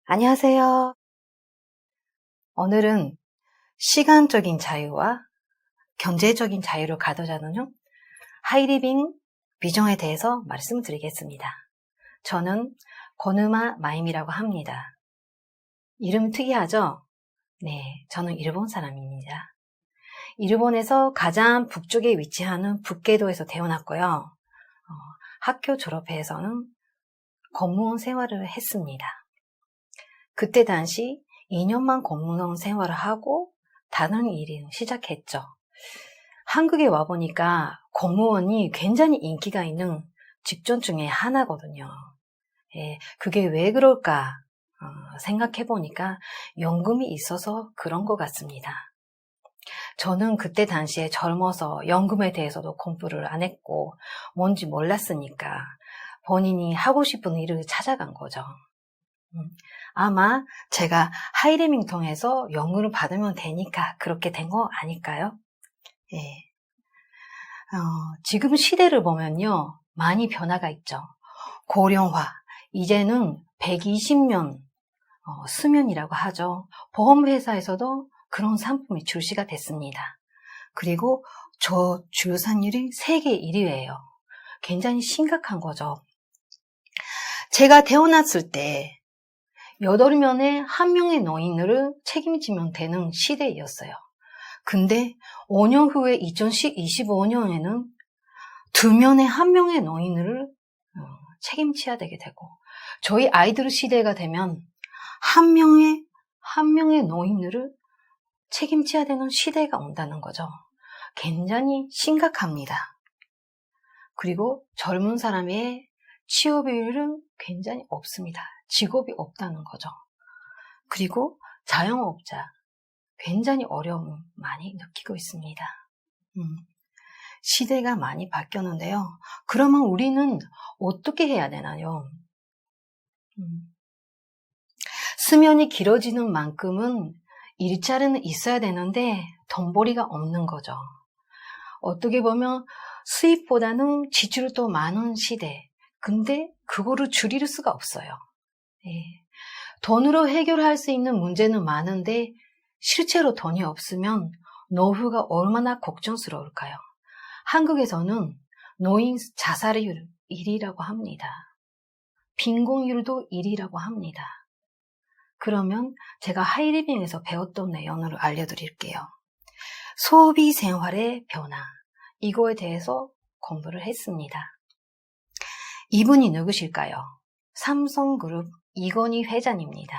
안녕하세요. 오늘은 시간적인 자유와 경제적인 자유를 가져자는 하이리빙 비전에 대해서 말씀드리겠습니다. 저는 고누마 마임이라고 합니다. 이름 특이하죠? 네, 저는 일본 사람입니다. 일본에서 가장 북쪽에 위치하는 북계도에서 태어났고요. 학교 졸업해서는 공무원 생활을 했습니다. 그때 당시 2년만 공무원 생활을 하고 다른 일을 시작했죠. 한국에 와보니까 공무원이 굉장히 인기가 있는 직종 중에 하나거든요. 그게 왜 그럴까 생각해보니까 연금이 있어서 그런 것 같습니다. 저는 그때 당시에 젊어서 연금에 대해서도 공부를 안 했고 뭔지 몰랐으니까 본인이 하고 싶은 일을 찾아간 거죠. 아마 제가 하이리밍 통해서 연금을 받으면 되니까 그렇게 된 거 아닐까요? 예. 지금 시대를 보면요, 많이 변화가 있죠. 고령화, 이제는 120년 수면이라고 하죠. 보험회사에서도 그런 상품이 출시가 됐습니다. 그리고 저출산율이 세계 1위예요. 굉장히 심각한 거죠. 제가 태어났을 때 8명의 한 명의 노인을 책임지면 되는 시대였어요. 근데 5년 후에 2025년에는 2명의 한 명의 노인을 책임져야 되게 되고, 저희 아이들 시대가 되면 한 명의 노인을 책임져야 되는 시대가 온다는 거죠. 굉장히 심각합니다. 그리고 젊은 사람의 취업률은 굉장히 없습니다. 직업이 없다는 거죠. 그리고 자영업자 굉장히 어려움 많이 느끼고 있습니다. 시대가 많이 바뀌었는데요. 그러면 우리는 어떻게 해야 되나요? 수면이 길어지는 만큼은 일자리는 있어야 되는데 돈벌이가 없는 거죠. 어떻게 보면 수입보다는 지출이 더 많은 시대. 근데 그거를 줄일 수가 없어요. 돈으로 해결할 수 있는 문제는 많은데 실제로 돈이 없으면 노후가 얼마나 걱정스러울까요? 한국에서는 노인 자살률 1위라고 합니다. 빈곤율도 1위라고 합니다. 그러면 제가 하이리빙에서 배웠던 내용을 알려드릴게요. 소비 생활의 변화, 이거에 대해서 공부를 했습니다. 이분이 누구실까요? 삼성그룹 이건희 회장입니다.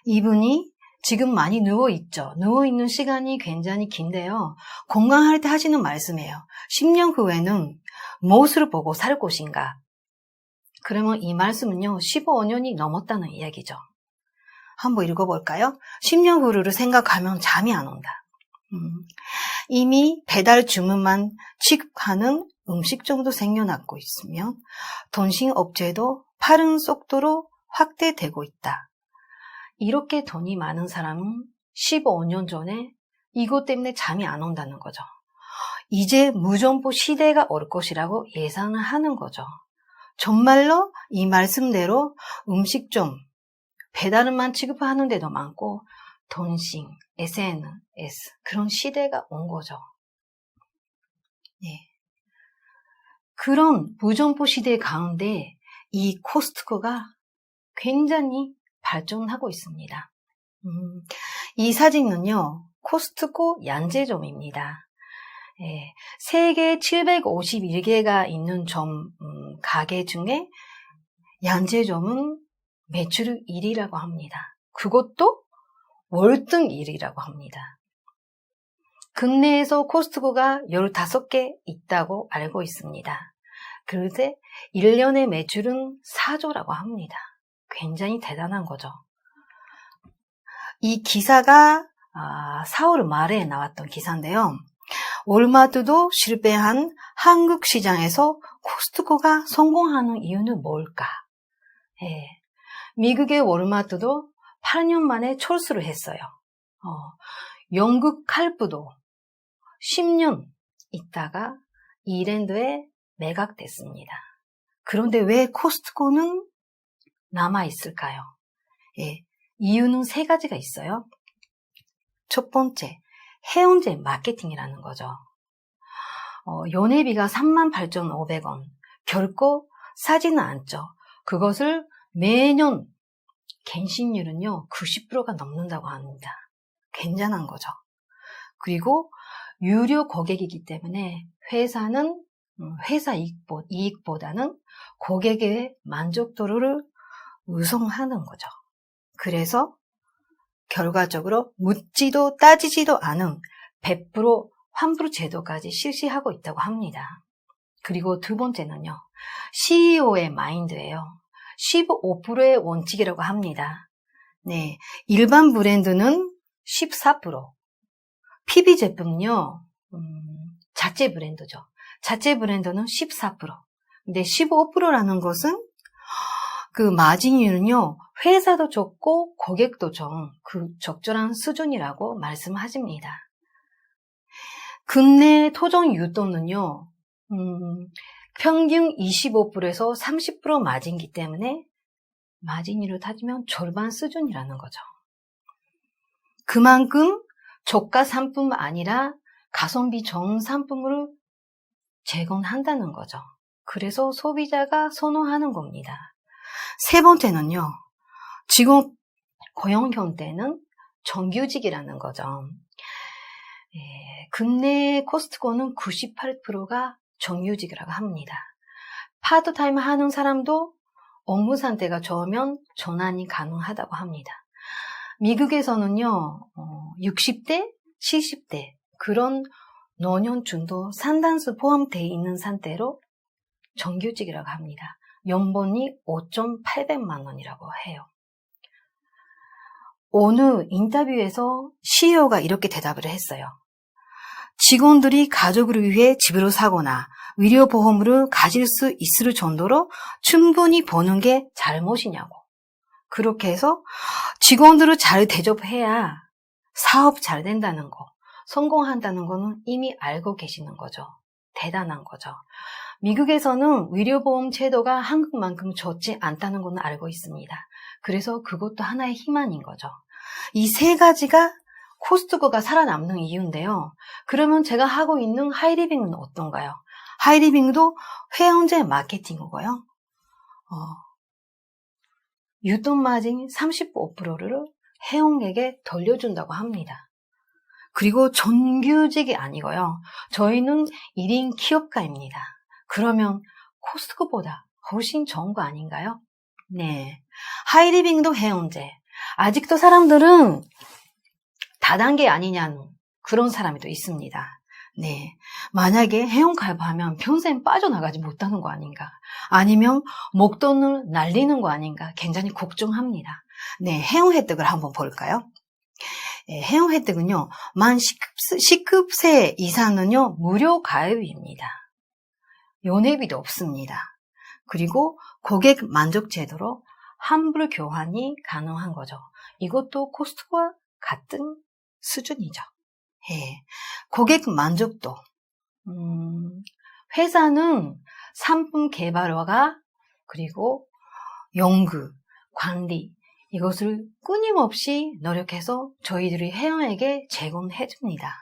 이분이 지금 많이 누워있죠. 누워있는 시간이 굉장히 긴데요. 건강할 때 하시는 말씀이에요. 10년 후에는 무엇을 보고 살 것인가? 그러면 이 말씀은요, 15년이 넘었다는 이야기죠. 한번 읽어볼까요? 10년 후를 생각하면 잠이 안 온다. 이미 배달 주문만 취급하는 음식점도 생겨나고 있으며 통신업체도 빠른 속도로 확대되고 있다. 이렇게 돈이 많은 사람은 15년 전에 이것 때문에 잠이 안 온다는 거죠. 이제 무점포 시대가 올 것이라고 예상을 하는 거죠. 정말로 이 말씀대로 음식점, 배달만 취급하는 데도 많고 통신, SNS 그런 시대가 온 거죠. 그런 무점포 시대 가운데 이 코스트코가 굉장히 발전하고 있습니다. 이 사진은요, 코스트코 양재점입니다. 세계 751개가 있는 가게 중에 양재점은 매출 1위라고 합니다. 그것도 월등 1위라고 합니다. 국내에서 코스트코가 15개 있다고 알고 있습니다. 그런데 1년의 매출은 4조라고 합니다. 굉장히 대단한 거죠. 이 기사가 4월 말에 나왔던 기사인데요. 월마트도 실패한 한국 시장에서 코스트코가 성공하는 이유는 뭘까? 미국의 월마트도 8년 만에 철수를 했어요. 영국 칼프도 10년 있다가 이랜드에 매각됐습니다. 그런데 왜 코스트코는 남아있을까요? 예, 이유는 3가지가 있어요. 첫 번째, 해운제 마케팅이라는 거죠. 연회비가 38,500원. 결코 싸지는 않죠. 그것을 매년 갱신율은요, 90%가 넘는다고 합니다. 굉장한 거죠. 그리고 유료 고객이기 때문에 회사는 회사 이익보다는 고객의 만족도를 우선하는 거죠. 그래서 결과적으로 묻지도 따지지도 않은 100% 환불 제도까지 실시하고 있다고 합니다. 그리고 두 번째는요, CEO의 마인드예요. 15%의 원칙이라고 합니다. 네, 일반 브랜드는 14%, PB 제품은요, 자체 브랜드죠. 자체 브랜드는 14%. 근데 15%라는 것은 그 마진율은요, 회사도 적고 고객도 그 적절한 수준이라고 말씀하십니다. 국내 토종 유도는요, 평균 25%에서 30% 마진이기 때문에 마진율을 따지면 절반 수준이라는 거죠. 그만큼 저가 상품뿐만 아니라 가성비 좋은 상품을 제공한다는 거죠. 그래서 소비자가 선호하는 겁니다. 세 번째는요, 직원 고용 형태는 정규직이라는 거죠. 국내 코스트코는 98%가 정규직이라고 합니다. 파트타임 하는 사람도 업무 상태가 좋으면 전환이 가능하다고 합니다. 미국에서는요, 60대, 70대 그런 노년층도 상당수 포함되어 있는 상태로 정규직이라고 합니다. 연봉이 5,800만 원이라고 해요. 어느 인터뷰에서 CEO가 이렇게 대답을 했어요. 직원들이 가족을 위해 집을 사거나 의료보험을 가질 수 있을 정도로 충분히 버는 게 잘못이냐고. 그렇게 해서 직원들을 잘 대접해야 사업 잘 된다는 거, 성공한다는 거는 이미 알고 계시는 거죠. 대단한 거죠. 미국에서는 의료보험 제도가 한국만큼 좋지 않다는 건 알고 있습니다. 그래서 그것도 하나의 희망인 거죠. 이 3가지가 코스트코가 살아남는 이유인데요. 그러면 제가 하고 있는 하이리빙은 어떤가요? 하이리빙도 회원제 마케팅이고요. 유통 마진 35%를 회원에게 돌려준다고 합니다. 그리고 정규직이 아니고요. 저희는 1인 기업가입니다. 그러면 코스트코보다 훨씬 좋은 거 아닌가요? 네. 하이리빙도 회원제. 아직도 사람들은 다단계 아니냐는 그런 사람이 또 있습니다. 네. 만약에 회원 가입하면 평생 빠져나가지 못하는 거 아닌가? 아니면 목돈을 날리는 거 아닌가? 굉장히 걱정합니다. 네. 회원 혜택을 한번 볼까요? 네, 회원 혜택은요, 만 10급세 이상은요, 무료 가입입니다. 연회비도 없습니다. 그리고 고객 만족 제도로 환불 교환이 가능한 거죠. 이것도 코스트코와 같은 수준이죠. 예. 고객 만족도. 회사는 상품 개발과 그리고 연구, 관리 이것을 끊임없이 노력해서 저희들이 회원에게 제공해 줍니다.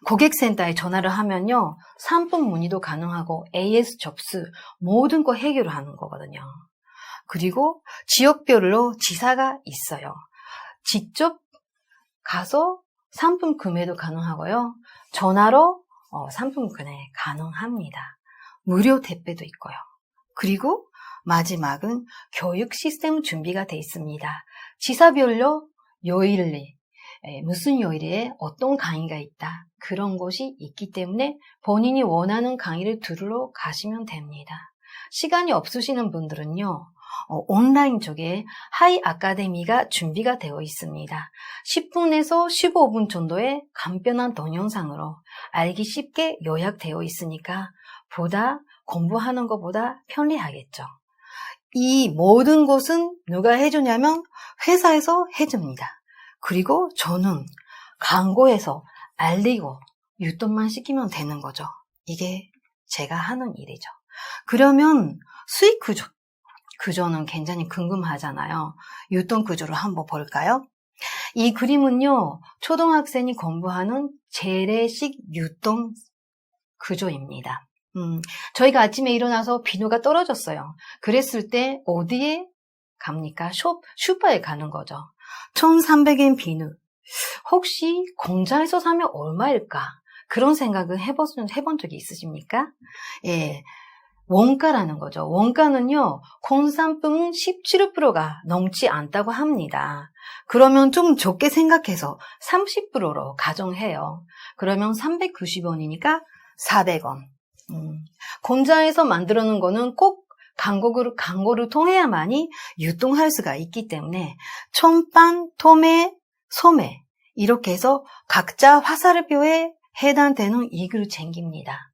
고객센터에 전화를 하면요, 상품 문의도 가능하고 AS 접수 모든 거 해결하는 거거든요. 그리고 지역별로 지사가 있어요. 직접 가서 상품 구매도 가능하고요. 전화로 상품 구매 가능합니다. 무료 택배도 있고요. 그리고 마지막은 교육 시스템 준비가 되어 있습니다. 지사별로 요일에 무슨 요일에 어떤 강의가 있다. 그런 것이 있기 때문에 본인이 원하는 강의를 들으러 가시면 됩니다. 시간이 없으시는 분들은요. 온라인 쪽에 하이 아카데미가 준비가 되어 있습니다. 10분에서 15분 정도의 간편한 동영상으로 알기 쉽게 요약되어 있으니까 보다 공부하는 것보다 편리하겠죠. 이 모든 것은 누가 해주냐면 회사에서 해줍니다. 그리고 저는 광고해서 알리고 유통만 시키면 되는 거죠. 이게 제가 하는 일이죠. 그러면 수익 구조 구조는 굉장히 궁금하잖아요. 유통 구조를 한번 볼까요? 이 그림은요, 초등학생이 공부하는 재래식 유통 구조입니다. 저희가 아침에 일어나서 비누가 떨어졌어요. 그랬을 때 어디에 갑니까? 슈퍼에 가는 거죠. 1,300엔 비누. 혹시 공장에서 사면 얼마일까? 그런 생각을 해본 적이 있으십니까? 예. 원가라는 거죠. 원가는요, 공산품은 17%가 넘지 않다고 합니다. 그러면 좀 적게 생각해서 30%로 가정해요. 그러면 390원이니까 400원. 공장에서 만들어 놓은 거는 꼭 광고를 통해야만이 유통할 수가 있기 때문에 촌판, 토매, 소매 이렇게 해서 각자 화살표에 해당되는 이익을 챙깁니다.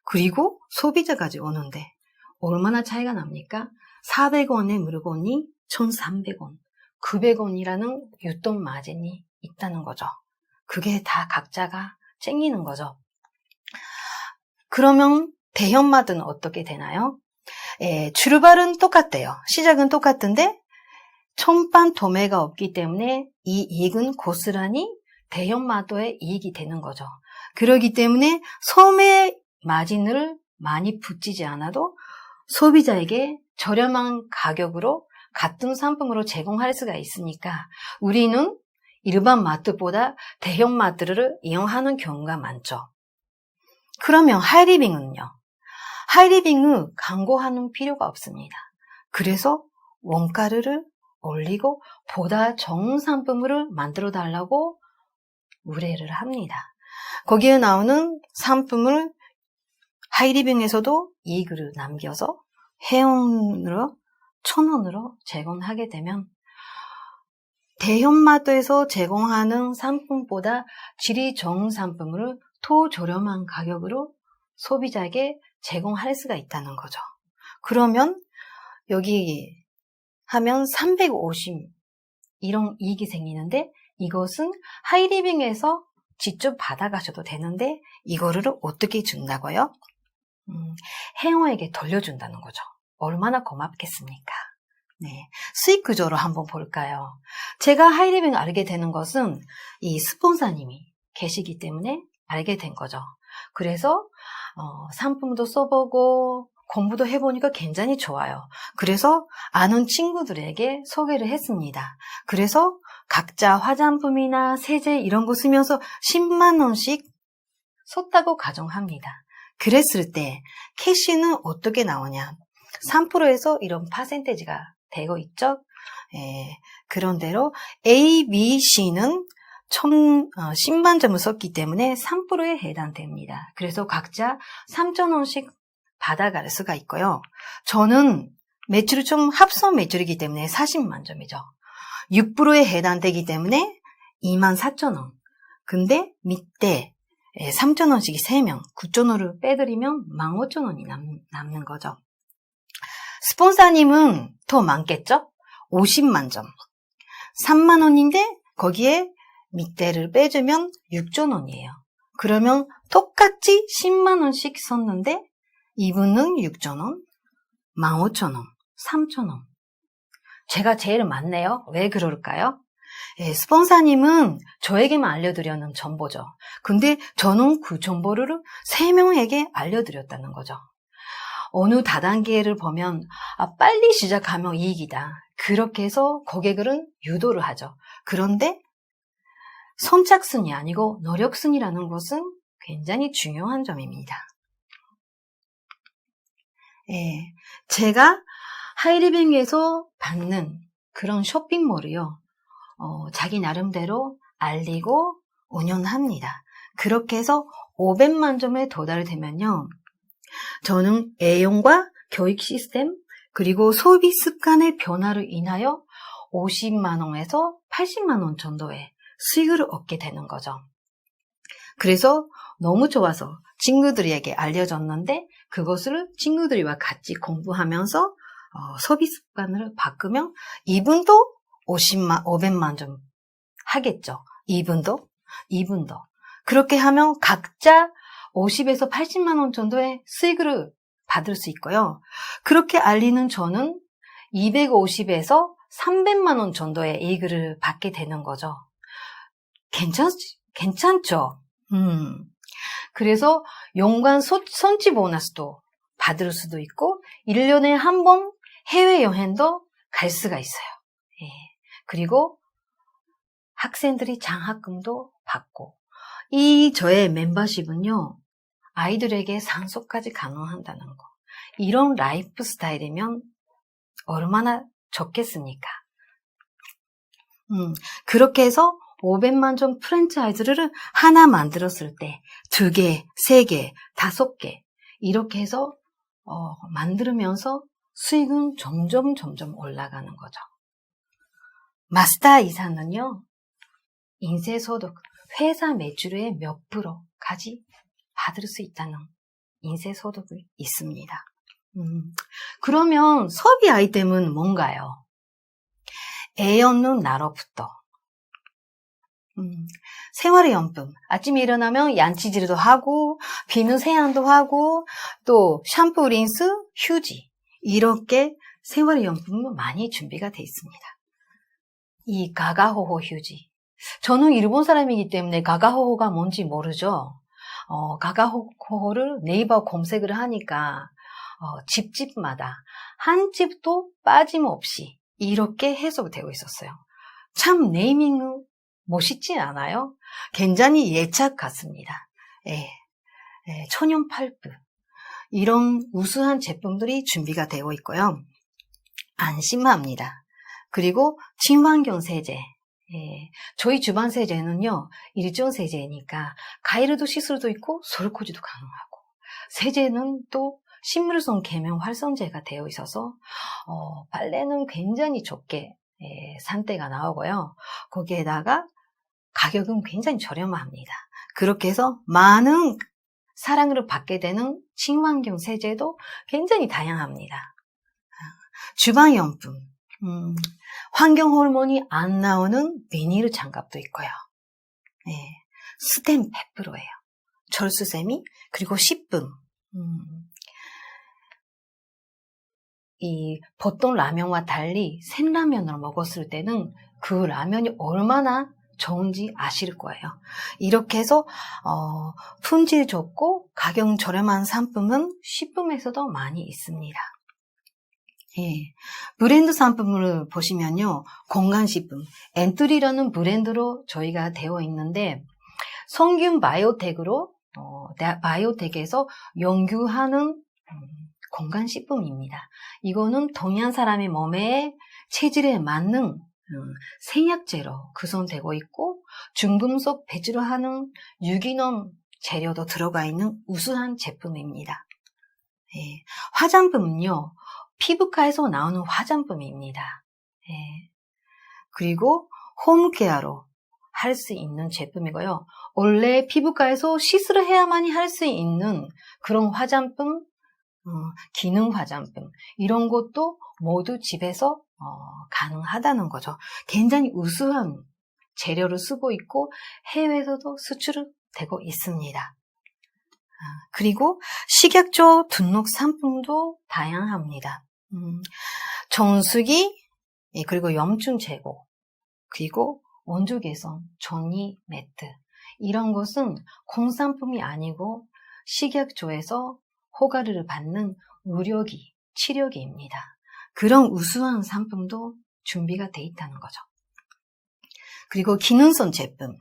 그리고 소비자까지 오는데 얼마나 차이가 납니까? 400원의 물건이 1,300원, 900원이라는 유통 마진이 있다는 거죠. 그게 다 각자가 챙기는 거죠. 그러면 대형마트는 어떻게 되나요? 출발은 똑같대요. 시작은 똑같은데 촌판 도매가 없기 때문에 이 이익은 고스란히 대형마트의 이익이 되는 거죠. 그렇기 때문에 소매 마진을 많이 붙이지 않아도 소비자에게 저렴한 가격으로 같은 상품으로 제공할 수가 있으니까 우리는 일반 마트보다 대형 마트를 이용하는 경우가 많죠. 그러면 하이리빙은요? 하이리빙은 광고하는 필요가 없습니다. 그래서 원가를 올리고 보다 좋은 상품을 만들어 달라고 의뢰를 합니다. 거기에 나오는 상품을 하이리빙에서도 이익을 남겨서 회원으로 1,000원으로 제공하게 되면 대형마트에서 제공하는 상품보다 질이 좋은 상품을 더 저렴한 가격으로 소비자에게 제공할 수가 있다는 거죠. 그러면 여기 하면 350 이런 이익이 생기는데 이것은 하이리빙에서 직접 받아가셔도 되는데 이거를 어떻게 준다고요? 회원에게 돌려준다는 거죠. 얼마나 고맙겠습니까? 네, 수익 구조로 한번 볼까요? 제가 하이리빙 알게 되는 것은 이 스폰서님이 계시기 때문에 알게 된 거죠. 그래서 상품도 써보고 공부도 해보니까 굉장히 좋아요. 그래서 아는 친구들에게 소개를 했습니다. 그래서 각자 화장품이나 세제 이런 거 쓰면서 10만 원씩 썼다고 가정합니다. 그랬을 때 캐시는 어떻게 나오냐? 3%에서 이런 퍼센테이지가 되고 있죠. 그런 대로 A, B, C는 10만 점을 썼기 때문에 3%에 해당됩니다. 그래서 각자 3,000원씩 받아갈 수가 있고요. 저는 매출이 좀 합성 매출이기 때문에 40만 점이죠. 6%에 해당되기 때문에 24,000원. 근데 밑에 3,000원씩이 3명, 9,000원을 빼드리면 15,000원이 남는 거죠. 스폰서님은 더 많겠죠? 50만 점. 3만 원인데 거기에 밑에를 빼주면 6,000원이에요. 그러면 똑같이 10만 원씩 썼는데 이분은 6,000원, 15,000원, 3,000원. 제가 제일 많네요. 왜 그럴까요? 스폰서님은 저에게만 알려드리는 정보죠. 근데 저는 그 정보를 3명에게 알려드렸다는 거죠. 어느 다단계를 보면 빨리 시작하면 이익이다. 그렇게 해서 고객들은 유도를 하죠. 그런데 선착순이 아니고 노력순이라는 것은 굉장히 중요한 점입니다. 제가 하이리빙에서 받는 그런 쇼핑몰이요. 자기 나름대로 알리고 운영합니다. 그렇게 해서 500만 점에 도달되면요. 저는 애용과 교육 시스템 그리고 소비 습관의 변화로 인하여 50만 원에서 80만 원 정도의 수익을 얻게 되는 거죠. 그래서 너무 좋아서 친구들에게 알려줬는데 그것을 친구들과 같이 공부하면서 소비 습관을 바꾸면 이분도 500만 점 하겠죠. 이분도. 그렇게 하면 각자 50에서 80만 원 정도의 수익을 받을 수 있고요. 그렇게 알리는 저는 250에서 300만 원 정도의 이익을 받게 되는 거죠. 괜찮죠? 그래서 연간 선지 보너스도 받을 수도 있고 1년에 한 번 해외여행도 갈 수가 있어요. 예. 그리고 학생들이 장학금도 받고 이 저의 멤버십은요. 아이들에게 상속까지 가능한다는 거. 이런 라이프 스타일이면 얼마나 좋겠습니까? 그렇게 해서 500만 점 프랜차이즈를 하나 만들었을 때 2개, 3개, 5개 이렇게 해서 만들면서 수익은 점점 올라가는 거죠. 마스터 이사는요. 인쇄소득, 회사 매출의 몇 %까지 받을 수 있다는 인쇄소득이 있습니다. 그러면 소비 아이템은 뭔가요? 애 없는 나로부터 생활용품, 아침에 일어나면 양치질도 하고 비누 세안도 하고 또 샴푸, 린스, 휴지 이렇게 생활용품은 많이 준비가 되어 있습니다. 이 가가호호 휴지, 저는 일본 사람이기 때문에 가가호호가 뭔지 모르죠. 가가호호를 네이버 검색을 하니까 집집마다 한 집도 빠짐없이 이렇게 해석되고 있었어요. 참 네이밍은 멋있지 않아요? 굉장히 예착 같습니다. 천연 팔프 이런 우수한 제품들이 준비가 되어 있고요. 안심합니다. 그리고 친환경 세제, 저희 주방 세제는요, 일종 세제니까 가위로도 씻을 수도 있고 설거지도 가능하고, 세제는 또 식물성 계면 활성제가 되어 있어서 빨래는 굉장히 적게 산때가 나오고요. 거기에다가 가격은 굉장히 저렴합니다. 그렇게 해서 많은 사랑을 받게 되는 친환경 세제도 굉장히 다양합니다. 주방용품, 환경 호르몬이 안 나오는 비닐 장갑도 있고요. 스텐 100%예요. 철수세미, 그리고 10분. 이 보통 라면과 달리 생라면을 먹었을 때는 그 라면이 얼마나 좋은지 아실 거예요. 이렇게 해서 품질 좋고 가격 저렴한 상품은 10분에서도 많이 있습니다. 브랜드 상품을 보시면요. 건강식품, 엔트리라는 브랜드로 저희가 되어 있는데 성균 바이오텍으로 바이오텍에서 연구하는 건강식품입니다. 이거는 동양 사람의 몸에 체질에 맞는 생약제로 구성되고 있고 중금속 배출을 하는 유기농 재료도 들어가 있는 우수한 제품입니다. 화장품은요. 피부과에서 나오는 화장품입니다. 그리고 홈케어로 할 수 있는 제품이고요. 원래 피부과에서 시술을 해야만이 할 수 있는 그런 화장품, 기능 화장품 이런 것도 모두 집에서 가능하다는 거죠. 굉장히 우수한 재료를 쓰고 있고 해외에서도 수출되고 있습니다. 그리고 식약처 등록 상품도 다양합니다. 정수기, 그리고 염증 제거, 그리고 원조 개선, 종이 매트 이런 것은 공산품이 아니고 식약처에서 허가를 받는 의료기, 치료기입니다. 그런 우수한 상품도 준비가 돼 있다는 거죠. 그리고 기능성 제품.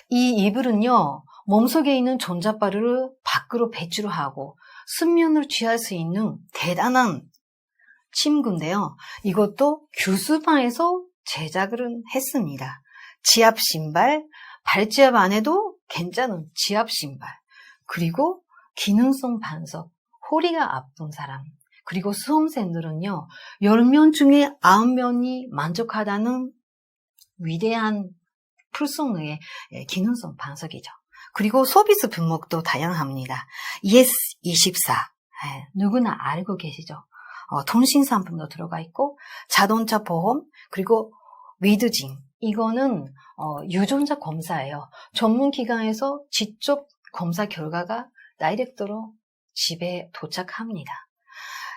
이 이불은요, 몸속에 있는 전자파를 밖으로 배출하고 수면을 취할 수 있는 대단한 침구인데요. 이것도 규수방에서 제작을 했습니다. 지압 신발, 발지압 안 해도 괜찮은 지압 신발, 그리고 기능성 반석, 허리가 아픈 사람, 그리고 수험생들은요, 10명 중에 9명이 만족하다는 위대한 풀성의 기능성 반석이죠. 그리고 서비스 품목도 다양합니다. ES24, 누구나 알고 계시죠? 통신 상품도 들어가 있고 자동차 보험, 그리고 위드징, 이거는 유전자 검사예요. 전문 기관에서 직접 검사 결과가 다이렉트로 집에 도착합니다.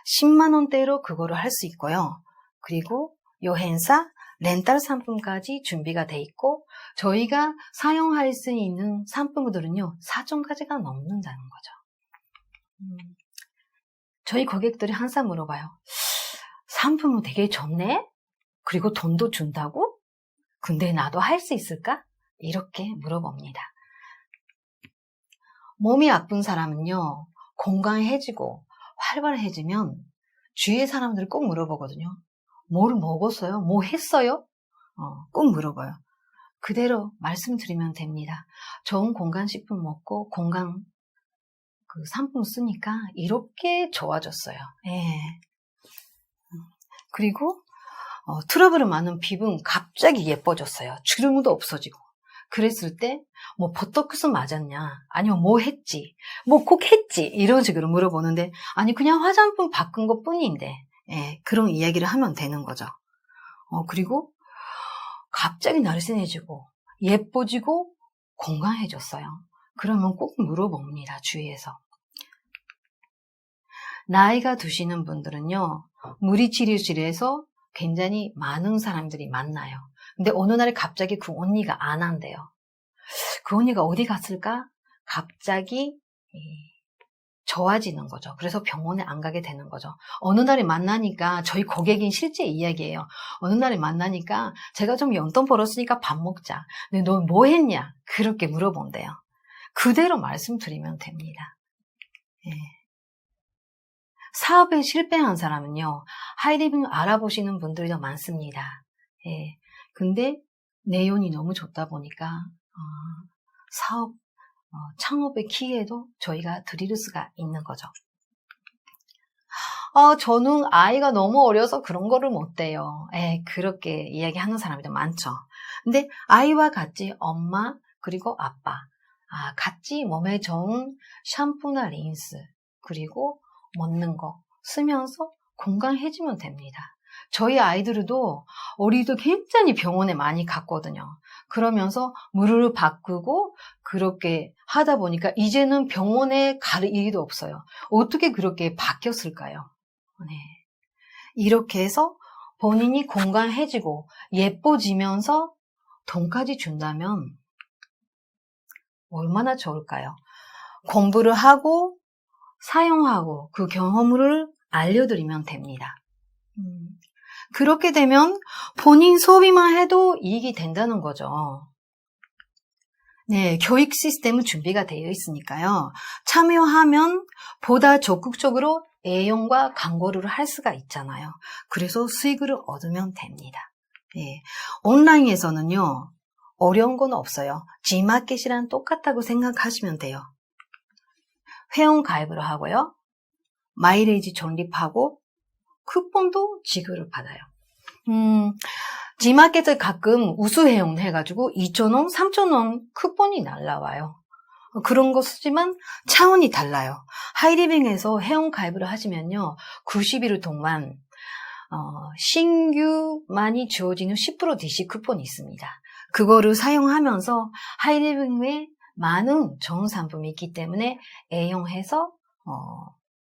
10만 원대로 그거를 할 수 있고요. 그리고 여행사, 렌탈 상품까지 준비가 돼 있고 저희가 사용할 수 있는 상품들은요 4,000가지가 넘는다는 거죠. 저희 고객들이 항상 물어봐요. 상품은 되게 좋네? 그리고 돈도 준다고? 근데 나도 할 수 있을까? 이렇게 물어봅니다. 몸이 아픈 사람은요 건강해지고 활발해지면 주위의 사람들이 꼭 물어보거든요. 뭘 먹었어요? 뭐 했어요? 꼭 물어봐요. 그대로 말씀드리면 됩니다. 좋은 건강식품 먹고 건강 그 상품 쓰니까 이렇게 좋아졌어요. 예. 그리고 트러블이 많은 피부는 갑자기 예뻐졌어요. 주름도 없어지고. 그랬을 때 뭐 보톡스 맞았냐? 아니면 뭐 했지? 뭐 꼭 했지? 이런 식으로 물어보는데 아니 그냥 화장품 바꾼 것 뿐인데 예, 그런 이야기를 하면 되는 거죠. 그리고 갑자기 날씬해지고 예뻐지고 건강해졌어요. 그러면 꼭 물어봅니다. 주위에서. 나이가 드시는 분들은요. 무리치료실에서 굉장히 많은 사람들이 만나요. 근데 어느 날 갑자기 그 언니가 안 한대요. 그 언니가 어디 갔을까? 갑자기 좋아지는 거죠. 그래서 병원에 안 가게 되는 거죠. 어느 날에 만나니까 저희 고객인 실제 이야기예요. 어느 날에 만나니까 제가 좀 용돈 벌었으니까 밥 먹자. 근데 너 뭐 했냐? 그렇게 물어본대요. 그대로 말씀드리면 됩니다. 예. 사업에 실패한 사람은요. 하이리빙 알아보시는 분들이 더 많습니다. 예. 근데 내용이 너무 좋다 보니까 사업 창업의 기회도 저희가 드릴 수가 있는 거죠. 저는 아이가 너무 어려서 그런 거를 못 해요. 그렇게 이야기하는 사람들이 많죠. 근데 아이와 같이 엄마 그리고 아빠 같이 몸에 좋은 샴푸나 린스 그리고 먹는 거 쓰면서 건강해지면 됩니다. 저희 아이들도 어리도 굉장히 병원에 많이 갔거든요. 그러면서 물을 바꾸고 그렇게 하다 보니까 이제는 병원에 갈 일도 없어요. 어떻게 그렇게 바뀌었을까요? 네. 이렇게 해서 본인이 건강해지고 예뻐지면서 돈까지 준다면 얼마나 좋을까요? 공부를 하고 사용하고 그 경험을 알려드리면 됩니다. 그렇게 되면 본인 소비만 해도 이익이 된다는 거죠. 네, 교육 시스템은 준비가 되어 있으니까요. 참여하면 보다 적극적으로 애용과 광고를 할 수가 있잖아요. 그래서 수익을 얻으면 됩니다. 네, 온라인에서는요. 어려운 건 없어요. G마켓이랑 똑같다고 생각하시면 돼요. 회원 가입을 하고요. 마일리지 적립하고 쿠폰도 지급을 받아요. G마켓을 가끔 우수회원 해가지고 2,000원, 3,000원 쿠폰이 날라와요. 그런 거 쓰지만 차원이 달라요. 하이리빙에서 회원 가입을 하시면요. 90일 동안 신규만이 주어지는 10% DC 쿠폰이 있습니다. 그거를 사용하면서 하이리빙에 많은 좋은 상품이 있기 때문에 애용해서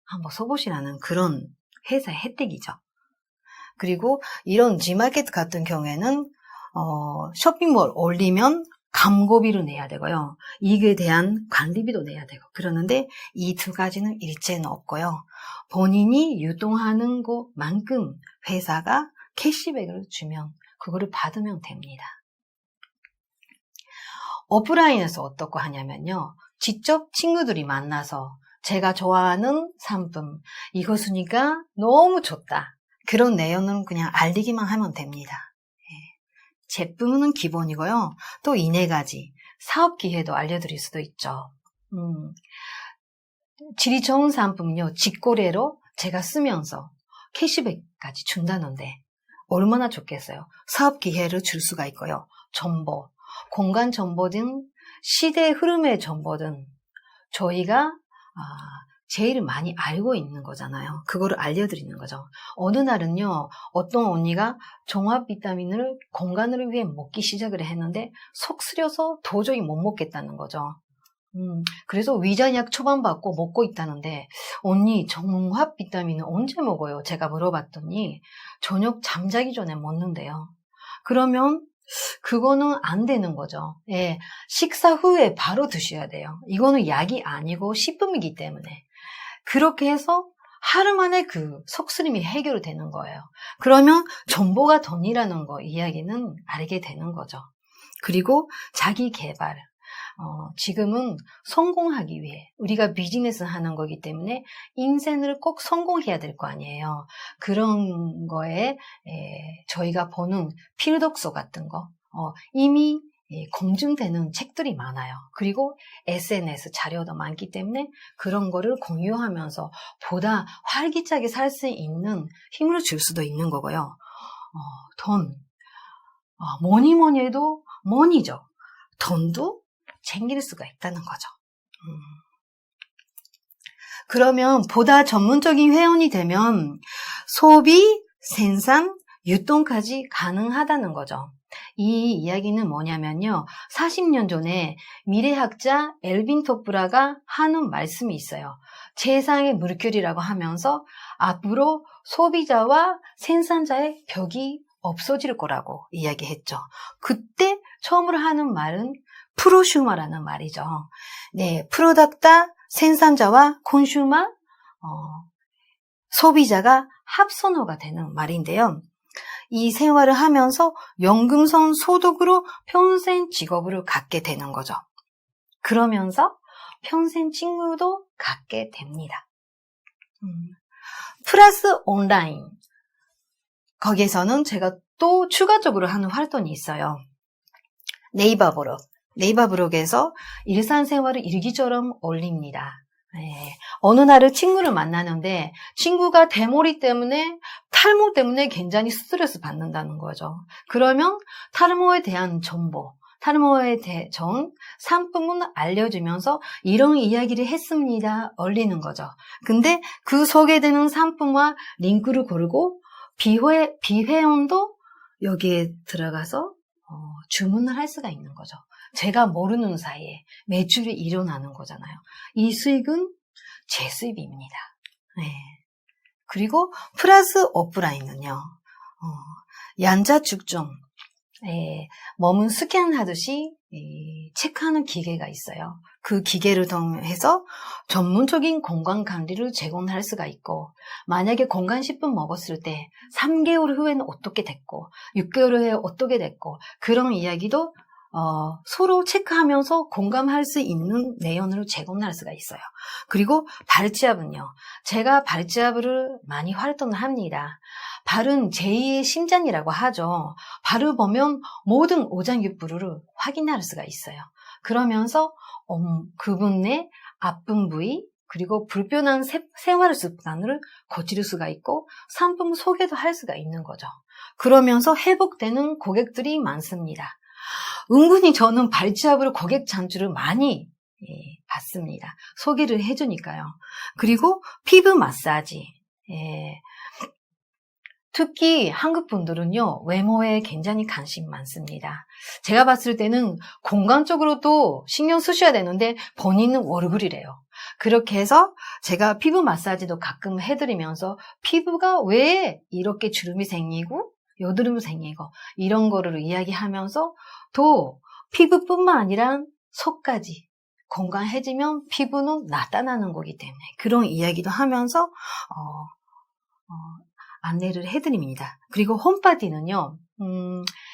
한번 써보시라는 그런 회사의 혜택이죠. 그리고 이런 G마켓 같은 경우에는 쇼핑몰 올리면 광고비를 내야 되고요. 이익에 대한 관리비도 내야 되고 그러는데 이 두 가지는 일체는 없고요. 본인이 유통하는 것만큼 회사가 캐시백을 주면 그거를 받으면 됩니다. 오프라인에서 어떻게 하냐면요. 직접 친구들이 만나서 제가 좋아하는 상품 이거 쓰니까 너무 좋다. 그런 내용은 그냥 알리기만 하면 됩니다. 제품은 기본이고요. 또 이 네 가지 사업 기회도 알려드릴 수도 있죠. 질이 좋은 상품은요. 직거래로 제가 쓰면서 캐시백까지 준다는데 얼마나 좋겠어요. 사업 기회를 줄 수가 있고요. 정보, 공간 정보 등 시대의 흐름의 정보 등 저희가 제일 많이 알고 있는 거잖아요. 그거를 알려드리는 거죠. 어느 날은요. 어떤 언니가 종합 비타민을 건강을 위해 먹기 시작을 했는데 속 쓰려서 도저히 못 먹겠다는 거죠. 그래서 위장약 처방받고 먹고 있다는데, 언니 정화 비타민은 언제 먹어요? 제가 물어봤더니 저녁 잠자기 전에 먹는데요. 그러면 그거는 안 되는 거죠. 예, 식사 후에 바로 드셔야 돼요. 이거는 약이 아니고 식품이기 때문에. 그렇게 해서 하루 만에 그 속쓰림이 해결되는 거예요. 그러면 정보가 돈이라는 거 이야기는 알게 되는 거죠. 그리고 자기 개발. 지금은 성공하기 위해 우리가 비즈니스 하는 거기 때문에 인생을 꼭 성공해야 될 거 아니에요. 그런 거에 저희가 보는 필독서 같은 거 이미 검증되는 책들이 많아요. 그리고 SNS 자료도 많기 때문에 그런 거를 공유하면서 보다 활기차게 살 수 있는 힘을 줄 수도 있는 거고요. 돈, 뭐니 뭐니 해도 머니죠. 돈도 챙길 수가 있다는 거죠. 그러면 보다 전문적인 회원이 되면 소비, 생산, 유통까지 가능하다는 거죠. 이 이야기는 뭐냐면요. 40년 전에 미래학자 엘빈 토프라가 하는 말씀이 있어요. 세상의 물결이라고 하면서 앞으로 소비자와 생산자의 벽이 없어질 거라고 이야기했죠. 그때 처음으로 하는 말은 프로슈머라는 말이죠. 네, 프로덕트 생산자와 콘슈머, 소비자가 합선어가 되는 말인데요. 이 생활을 하면서 연금성 소득으로 평생 직업을 갖게 되는 거죠. 그러면서 평생 친구도 갖게 됩니다. 플러스 온라인. 거기에서는 제가 또 추가적으로 하는 활동이 있어요. 네이버 블로그. 네이버 블로그에서 일상생활을 일기처럼 올립니다. 네. 어느 날을 친구를 만나는데 친구가 대머리 때문에 탈모 때문에 굉장히 스트레스 받는다는 거죠. 그러면 탈모에 대한 정보, 탈모에 대한 상품을 알려주면서 이런 이야기를 했습니다. 올리는 거죠. 근데 그 소개되는 상품과 링크를 고르고 비회원도 여기에 들어가서 주문을 할 수가 있는 거죠. 제가 모르는 사이에 매출이 일어나는 거잖아요. 이 수익은 제 수입입니다. 네. 그리고 플러스 오프라인은요. 양자 측정, 몸은 스캔하듯이 체크하는 기계가 있어요. 그 기계를 통해서 전문적인 건강 관리를 제공할 수가 있고, 만약에 건강식품 먹었을 때 3개월 후에는 어떻게 됐고 6개월 후에 어떻게 됐고 그런 이야기도 서로 체크하면서 공감할 수 있는 내용을 제공할 수가 있어요. 그리고 발찌압은요. 제가 발찌압을 많이 활동을 합니다. 발은 제2의 심장이라고 하죠. 발을 보면 모든 오장육부를 확인할 수가 있어요. 그러면서 그분의 아픈 부위 그리고 불편한 생활 습관을 고칠 수가 있고 상품 소개도 할 수가 있는 거죠. 그러면서 회복되는 고객들이 많습니다. 은근히 저는 발찌압으로 고객 잔주를 많이 받습니다. 소개를 해주니까요. 그리고 피부 마사지. 특히 한국 분들은요, 외모에 굉장히 관심 많습니다. 제가 봤을 때는 건강적으로도 신경 쓰셔야 되는데 본인은 얼굴이래요. 그렇게 해서 제가 피부 마사지도 가끔 해드리면서 피부가 왜 이렇게 주름이 생기고 여드름이 생기고 이런 거를 이야기하면서 또 피부뿐만 아니라 속까지 건강해지면 피부는 나타나는 거기 때문에 그런 이야기도 하면서 안내를 해드립니다. 그리고 홈파티는요.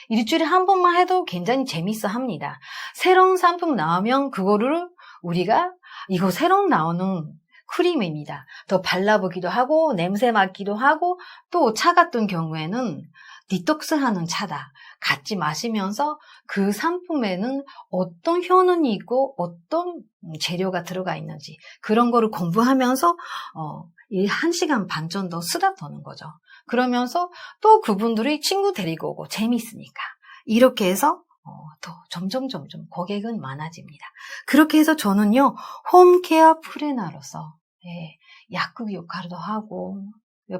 일주일에 한 번만 해도 굉장히 재밌어 합니다. 새로운 상품 나오면 그거를 우리가 이거 새로 나오는 크림입니다. 더 발라보기도 하고 냄새 맡기도 하고 또 차 같은 경우에는 디톡스하는 차다. 같이 마시면서 그 상품에는 어떤 효능이 있고 어떤 재료가 들어가 있는지 그런 거를 공부하면서 1시간 반 정도 수다 떠는 거죠. 그러면서 또 그분들이 친구 데리고 오고 재밌으니까 이렇게 해서 또 점점 고객은 많아집니다. 그렇게 해서 저는요 홈케어 플래너로서 약국 역할도 하고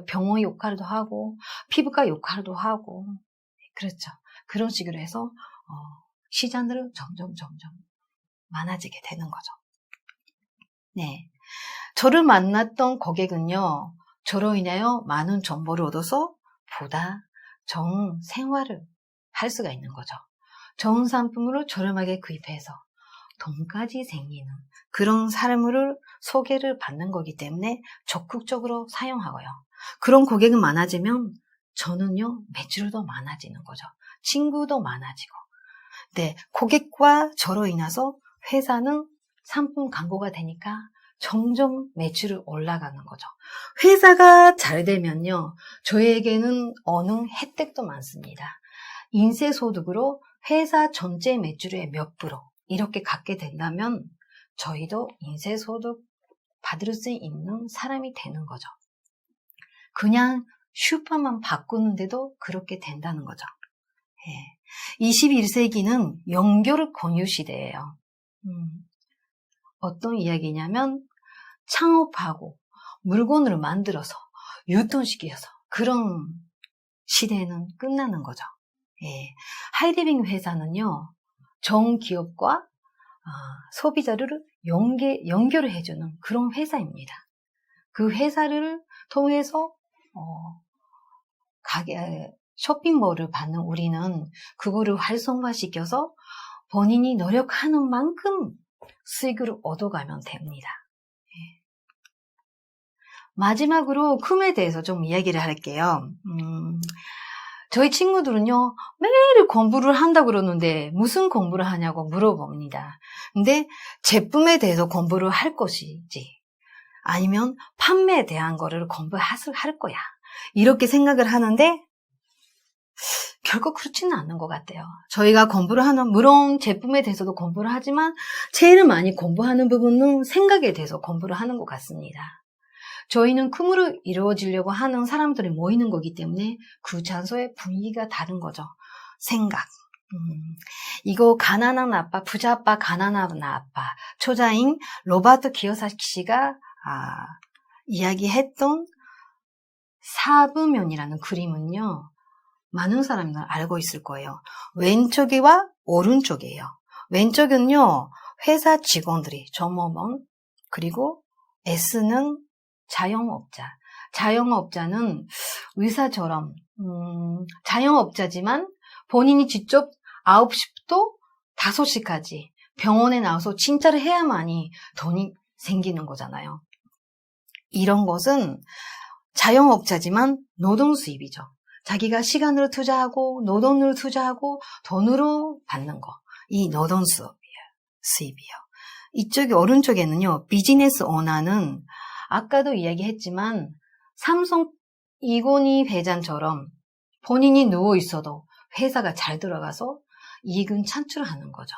병원 역할도 하고 피부과 역할도 하고 그렇죠. 그런 식으로 해서 시장들은 점점 많아지게 되는 거죠. 네. 저를 만났던 고객은요, 저로 인하여 많은 정보를 얻어서 보다 좋은 생활을 할 수가 있는 거죠. 좋은 상품으로 저렴하게 구입해서 돈까지 생기는 그런 삶을 소개를 받는 거기 때문에 적극적으로 사용하고요. 그런 고객은 많아지면 저는요, 매출도 많아지는 거죠. 친구도 많아지고. 네, 고객과 저로 인해서 회사는 상품 광고가 되니까 점점 매출이 올라가는 거죠. 회사가 잘 되면요, 저에게는 어느 혜택도 많습니다. 인쇄소득으로 회사 전체 매출의 몇 프로 이렇게 갖게 된다면 저희도 인쇄소득 받을 수 있는 사람이 되는 거죠. 그냥 슈퍼만 바꾸는데도 그렇게 된다는 거죠. 21세기는 연결 공유 시대예요. 어떤 이야기냐면 창업하고 물건을 만들어서 유통시켜서 그런 시대는 끝나는 거죠. 하이디빙 회사는요, 정기업과 소비자를 연결을 해주는 그런 회사입니다. 그 회사를 통해서 쇼핑몰을 받는 우리는 그거를 활성화시켜서 본인이 노력하는 만큼 수익을 얻어가면 됩니다. 마지막으로 꿈에 대해서 좀 이야기를 할게요. 저희 친구들은요, 매일 공부를 한다고 그러는데 무슨 공부를 하냐고 물어봅니다. 근데 제품에 대해서 공부를 할 것이지 아니면 판매에 대한 거를 공부할 거야, 이렇게 생각을 하는데 결국 그렇지는 않는 것 같아요. 저희가 공부를 하는, 물론 제품에 대해서도 공부를 하지만 제일 많이 공부하는 부분은 생각에 대해서 공부를 하는 것 같습니다. 저희는 꿈으로 이루어지려고 하는 사람들이 모이는 거기 때문에 그 장소의 분위기가 다른 거죠. 생각. 이거 가난한 아빠, 부자 아빠, 가난한 아빠. 초자인 로버트 키요사키가 이야기했던 사부면이라는 그림은요, 많은 사람들 알고 있을 거예요. 왼쪽이와 오른쪽이에요. 왼쪽은요, 회사 직원들이 점업원, 그리고 S는 자영업자. 자영업자는 의사처럼 자영업자지만 본인이 직접 9시부터 5시까지 병원에 나와서 진짜를 해야만이 돈이 생기는 거잖아요. 이런 것은 자영업자지만 노동 수입이죠. 자기가 시간을 투자하고 노동을 투자하고 돈으로 받는 거. 이 노동 수입이에요. 이쪽이 오른쪽에는요, 비즈니스 오너는 아까도 이야기했지만 삼성 이건희 회장처럼 본인이 누워있어도 회사가 잘 들어가서 이익은 창출하는 거죠.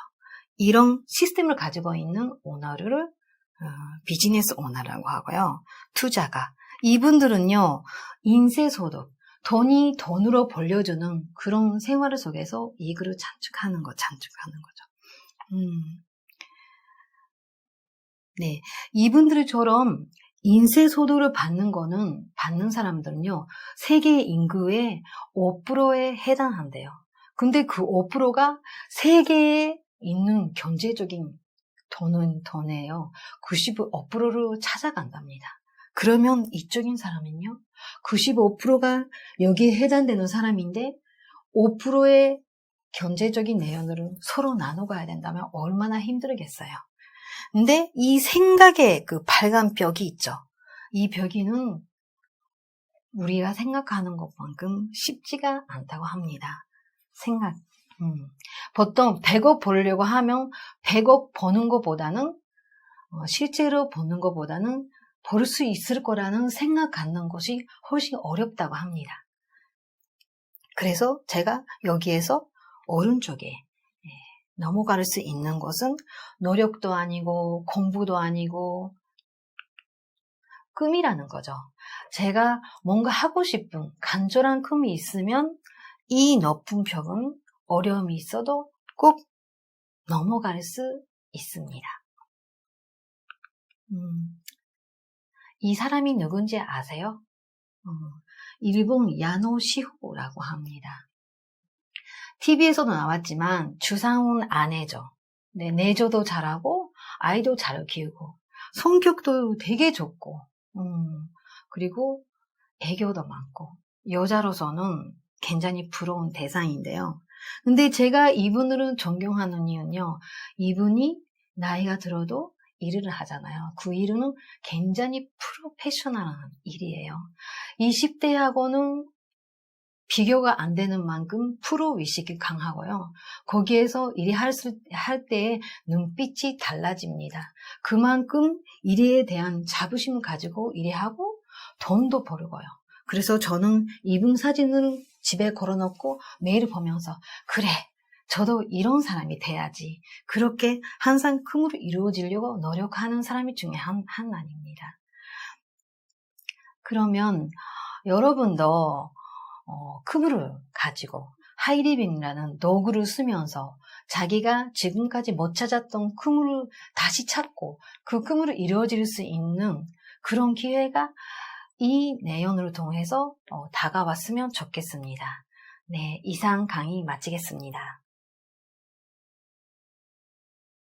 이런 시스템을 가지고 있는 오너를 비즈니스 오너라고 하고요. 투자가. 이분들은요, 인쇄소득, 돈이 돈으로 벌려주는 그런 생활 속에서 이익을 창출하는 거죠. 네, 이분들처럼 인쇄소득을 받는 사람들은요, 세계 인구의 5%에 해당한대요. 근데 그 5%가 세계에 있는 경제적인 돈이에요. 95%를 찾아간답니다. 그러면 이쪽인 사람은요, 95%가 여기에 해당되는 사람인데 5%의 경제적인 내용을 서로 나눠가야 된다면 얼마나 힘들겠어요. 근데 이 생각의 그 빨간 벽이 있죠. 이 벽이는 우리가 생각하는 것만큼 쉽지가 않다고 합니다. 생각. 보통 100억 벌려고 하면 100억 버는 것보다는 실제로 버는 것보다는 벌 수 있을 거라는 생각 갖는 것이 훨씬 어렵다고 합니다. 그래서 제가 여기에서 오른쪽에 넘어갈 수 있는 것은 노력도 아니고 공부도 아니고 꿈이라는 거죠. 제가 뭔가 하고 싶은 간절한 꿈이 있으면 이 높은 벽은 어려움이 있어도 꼭 넘어갈 수 있습니다. 이 사람이 누군지 아세요? 일본 야노시호라고 합니다. TV에서도 나왔지만 주상훈 아내죠. 네, 내조도 잘하고 아이도 잘 키우고 성격도 되게 좋고, 그리고 애교도 많고, 여자로서는 굉장히 부러운 대상인데요. 근데 제가 이분을 존경하는 이유는요, 이분이 나이가 들어도 일을 하잖아요. 그 일은 굉장히 프로페셔널한 일이에요. 20대하고는 비교가 안 되는 만큼 프로의식이 강하고요. 거기에서 할 때의 눈빛이 달라집니다. 그만큼 일에 대한 자부심을 가지고 일하고 돈도 벌고요. 그래서 저는 이분 사진을 집에 걸어놓고 매일 보면서 그래, 저도 이런 사람이 돼야지. 그렇게 항상 꿈을 이루어지려고 노력하는 사람이 중에 하나입니다. 그러면 여러분도 꿈을 가지고 하이리빙이라는 도구를 쓰면서 자기가 지금까지 못 찾았던 꿈을 다시 찾고 그 꿈을 이루어질 수 있는 그런 기회가 이 내용을 통해서 다가왔으면 좋겠습니다. 네, 이상 강의 마치겠습니다.